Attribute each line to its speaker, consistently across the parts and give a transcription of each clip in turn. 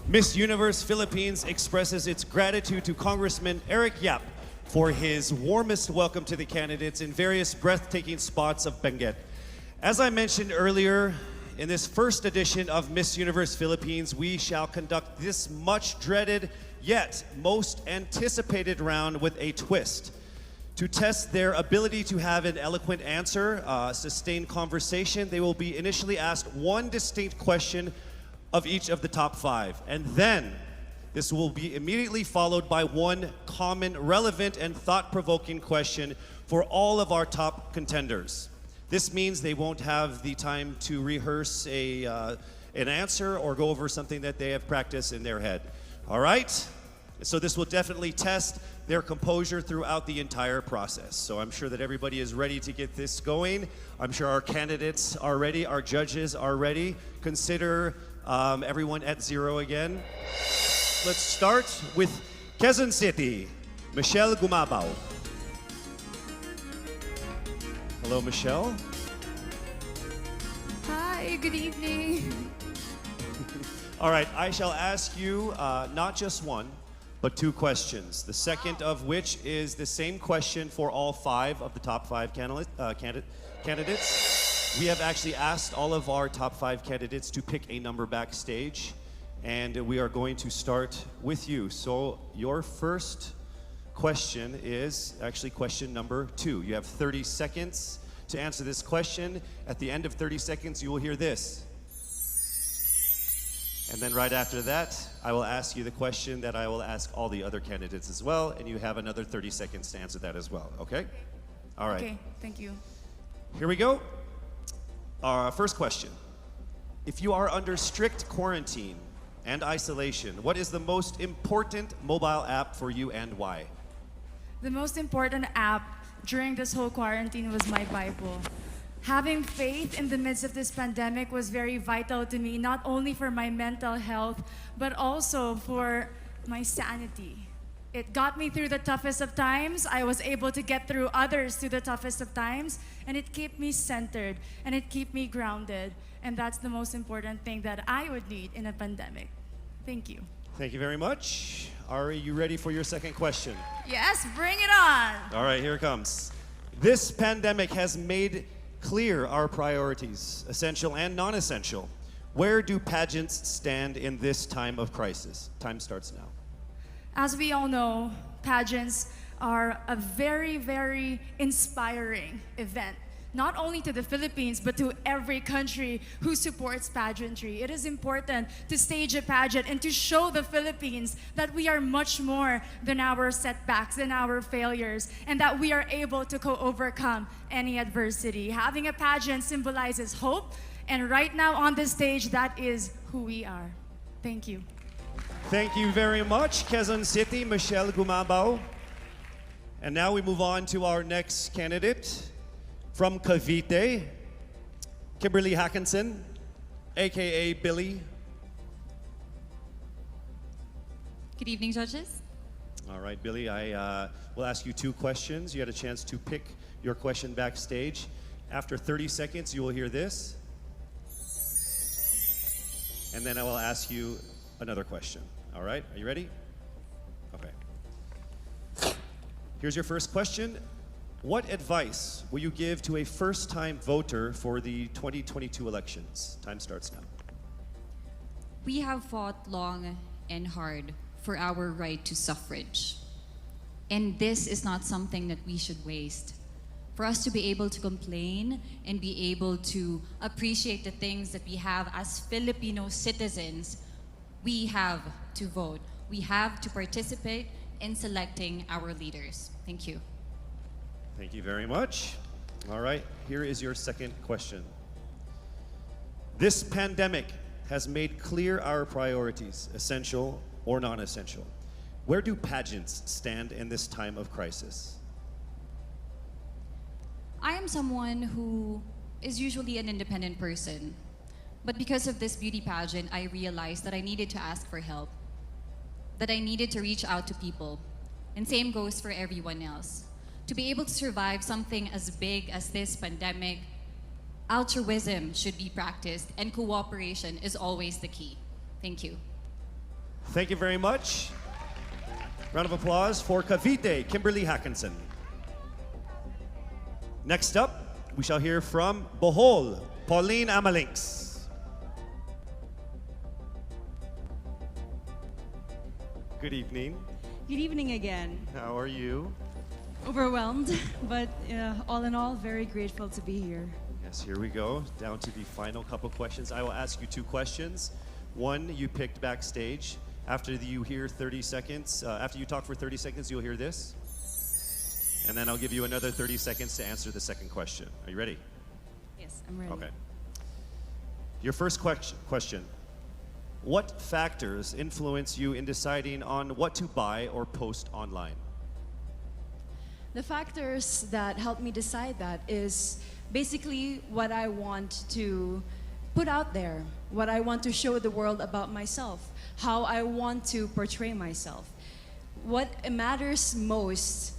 Speaker 1: Miss Universe Philippines expresses its gratitude to Congressman Eric Yap for his warmest welcome to the candidates in various breathtaking spots of Benguet. As I mentioned earlier, in this first edition of Miss Universe Philippines, we shall conduct this much dreaded yet most anticipated round with a twist. To test their ability to have an eloquent answer, sustained conversation, they will be initially asked one distinct question of each of the top five. And then, this will be immediately followed by one common, relevant, and thought-provoking question for all of our top contenders. This means they won't have the time to rehearse an answer or go over something that they have practiced in their head. All right? So this will definitely test their composure throughout the entire process. So I'm sure that everybody is ready to get this going. I'm sure our candidates are ready, our judges are ready. Consider everyone at zero again. Let's start with Quezon City, Michelle Gumabao. Hello, Michelle.
Speaker 2: Hi, good evening.
Speaker 1: All right, I shall ask you not just one, but two questions. The second of which is the same question for all five of the top five candidates. We have actually asked all of our top five candidates to pick a number backstage, and we are going to start with you. So your first question is actually question number 2. You have 30 seconds to answer this question. At the end of 30 seconds, you will hear this. And then right after that, I will ask you the question that I will ask all the other candidates as well, and you have another 30 seconds to answer that as well, okay? All right.
Speaker 2: Okay, thank you.
Speaker 1: Here we go. Our first question. If you are under strict quarantine and isolation, what is the most important mobile app for you and why?
Speaker 2: The most important app during this whole quarantine was my Bible. Having faith in the midst of this pandemic was very vital to me, not only for my mental health, but also for my sanity. It got me through the toughest of times. I was able to get through others through the toughest of times, and it kept me centered, and it kept me grounded. And that's the most important thing that I would need in a pandemic. Thank you.
Speaker 1: Thank you very much. Ari, you ready for your second question?
Speaker 2: Yes, bring it on.
Speaker 1: All right, here it comes. This pandemic has made clear our priorities, essential and non-essential. Where do pageants stand in this time of crisis? Time starts now.
Speaker 2: As we all know, pageants are a very, very inspiring event, not only to the Philippines, but to every country who supports pageantry. It is important to stage a pageant and to show the Philippines that we are much more than our setbacks, than our failures, and that we are able to overcome any adversity. Having a pageant symbolizes hope, and right now on the stage, that is who we are. Thank you.
Speaker 1: Thank you very much, Quezon City, Michelle Gumabao. And now we move on to our next candidate from Cavite, Kimberly Hackinson, aka Billy.
Speaker 3: Good evening, judges.
Speaker 1: All right, Billy, I will ask you two questions. You had a chance to pick your question backstage. After 30 seconds, you will hear this. And then I will ask you another question. All right, are you ready? Okay. Here's your first question. What advice will you give to a first-time voter for the 2022 elections? Time starts now.
Speaker 3: We have fought long and hard for our right to suffrage. And this is not something that we should waste. For us to be able to complain and be able to appreciate the things that we have as Filipino citizens, we have to vote. We have to participate in selecting our leaders. Thank you.
Speaker 1: Thank you very much. All right, here is your second question. This pandemic has made clear our priorities, essential or non-essential. Where do pageants stand in this time of crisis?
Speaker 3: I am someone who is usually an independent person. But because of this beauty pageant, I realized that I needed to ask for help, that I needed to reach out to people. And same goes for everyone else. To be able to survive something as big as this pandemic, altruism should be practiced and cooperation is always the key. Thank you.
Speaker 1: Thank you very much. Round of applause for Cavite, Kimberly Hackinson. Next up, we shall hear from Bohol, Pauline Amalinks. Good evening.
Speaker 4: Good evening again.
Speaker 1: How are you?
Speaker 4: Overwhelmed, but all in all, very grateful to be here.
Speaker 1: Yes, here we go. Down to the final couple questions. I will ask you two questions. One you picked backstage. After you hear 30 seconds, after you talk for 30 seconds, you'll hear this. And then I'll give you another 30 seconds to answer the second question. Are you ready?
Speaker 4: Yes, I'm ready.
Speaker 1: Okay. Your first question. What factors influence you in deciding on what to buy or post online?
Speaker 4: The factors that help me decide that is basically what I want to put out there, what I want to show the world about myself, how I want to portray myself. What matters most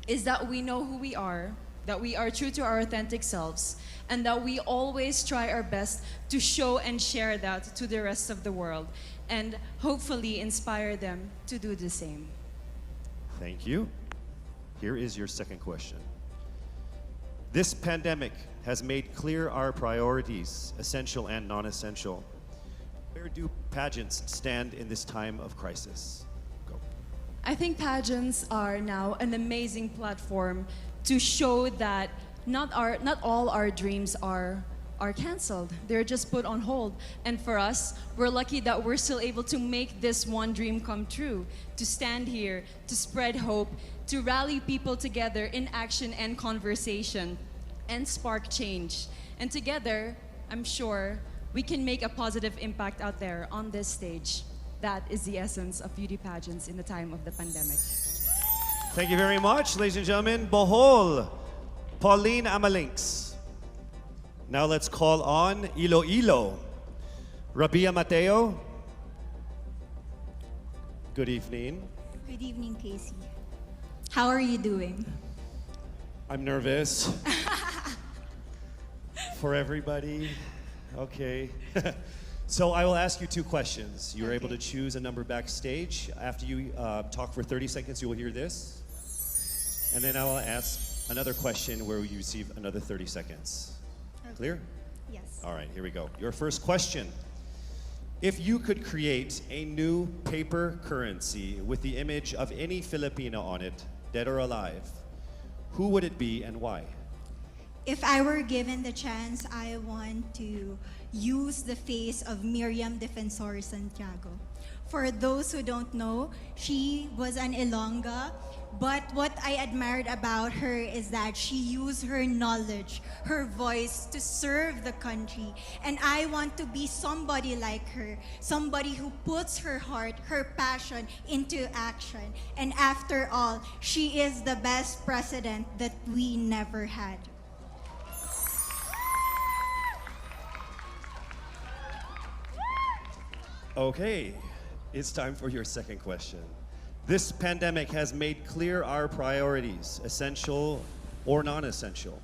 Speaker 4: is that we know who we are, that we are true to our authentic selves, and that we always try our best to show and share that to the rest of the world, and hopefully inspire them to do the same.
Speaker 1: Thank you. Here is your second question. This pandemic has made clear our priorities, essential and non-essential. Where do pageants stand in this time of crisis? Go.
Speaker 4: I think pageants are now an amazing platform to show that not all our dreams are canceled. They're just put on hold. And for us, we're lucky that we're still able to make this one dream come true, to stand here, to spread hope, to rally people together in action and conversation, and spark change. And together, I'm sure, we can make a positive impact out there on this stage. That is the essence of beauty pageants in the time of the pandemic.
Speaker 1: Thank you very much, ladies and gentlemen. Bohol, Pauline Amalinks. Now let's call on Iloilo, Rabia Mateo. Good evening.
Speaker 5: Good evening, Casey. How are you doing?
Speaker 1: I'm nervous. For everybody. Okay. So I will ask you two questions. You're able to choose a number backstage. After you talk for 30 seconds, you will hear this. And then I will ask another question where you receive another 30 seconds.
Speaker 5: Okay.
Speaker 1: Clear?
Speaker 5: Yes.
Speaker 1: All right, here we go. Your first question. If you could create a new paper currency with the image of any Filipino on it, dead or alive, who would it be and why?
Speaker 5: If I were given the chance, I want to use the face of Miriam Defensor Santiago. For those who don't know, she was an Ilongga, but what I admired about her is that she used her knowledge, her voice to serve the country. And I want to be somebody like her, somebody who puts her heart, her passion into action. And after all, she is the best president that we never had.
Speaker 1: Okay, it's time for your second question. This pandemic has made clear our priorities, essential or non-essential.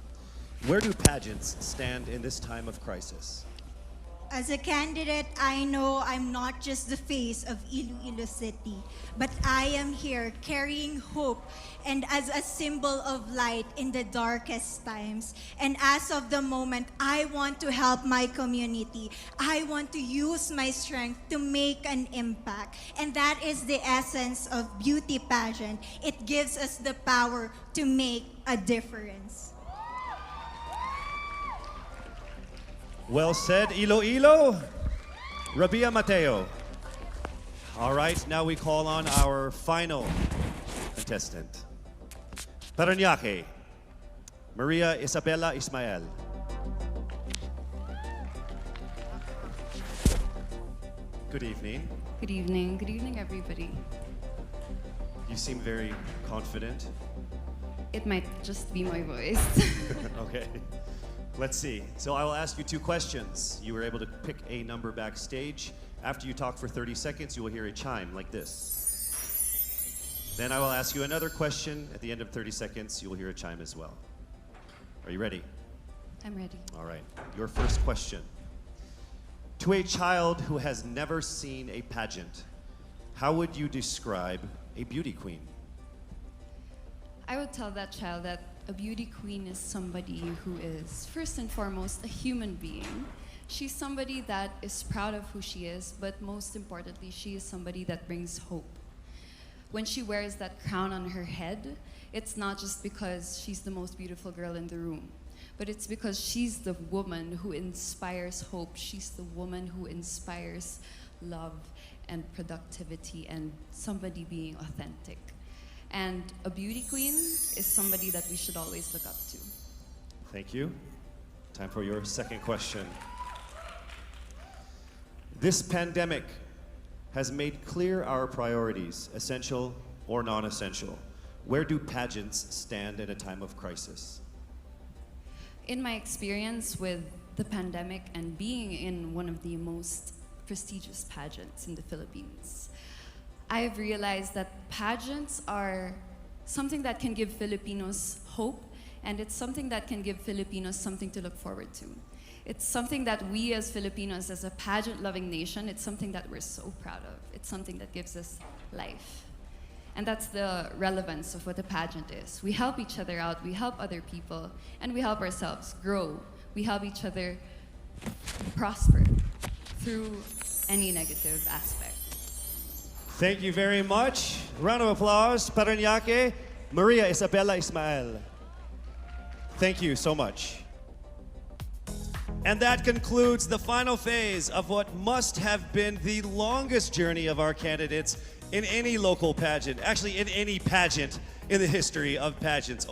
Speaker 1: Where do pageants stand in this time of crisis?
Speaker 5: As a candidate, I know I'm not just the face of Iloilo City, but I am here carrying hope and as a symbol of light in the darkest times. And as of the moment, I want to help my community. I want to use my strength to make an impact. And that is the essence of beauty pageant. It gives us the power to make a difference.
Speaker 1: Well said, Iloilo. Rabia Mateo. All right, now we call on our final contestant. Parañaque, Maria Isabella Ismael. Good evening.
Speaker 6: Good evening. Good evening, everybody.
Speaker 1: You seem very confident.
Speaker 6: It might just be my voice.
Speaker 1: Okay. Let's see. So I will ask you two questions. You were able to pick a number backstage. After you talk for 30 seconds, you will hear a chime like this. Then I will ask you another question. At the end of 30 seconds, you will hear a chime as well. Are you ready?
Speaker 6: I'm ready.
Speaker 1: All right. Your first question. To a child who has never seen a pageant, how would you describe a beauty queen?
Speaker 6: I would tell that child that a beauty queen is somebody who is, first and foremost, a human being. She's somebody that is proud of who she is, but most importantly, she is somebody that brings hope. When she wears that crown on her head, it's not just because she's the most beautiful girl in the room, but it's because she's the woman who inspires hope. She's the woman who inspires love and productivity and somebody being authentic. And a beauty queen is somebody that we should always look up to.
Speaker 1: Thank you. Time for your second question. This pandemic has made clear our priorities, essential or non-essential. Where do pageants stand in a time of crisis?
Speaker 6: In my experience with the pandemic and being in one of the most prestigious pageants in the Philippines, I have realized that pageants are something that can give Filipinos hope, and it's something that can give Filipinos something to look forward to. It's something that we as Filipinos, as a pageant-loving nation, it's something that we're so proud of. It's something that gives us life. And that's the relevance of what a pageant is. We help each other out, we help other people, and we help ourselves grow. We help each other prosper through any negative aspect.
Speaker 1: Thank you very much. Round of applause, Parañaque, Maria Isabella Ismael. Thank you so much. And that concludes the final phase of what must have been the longest journey of our candidates in any local pageant, actually in any pageant in the history of pageants.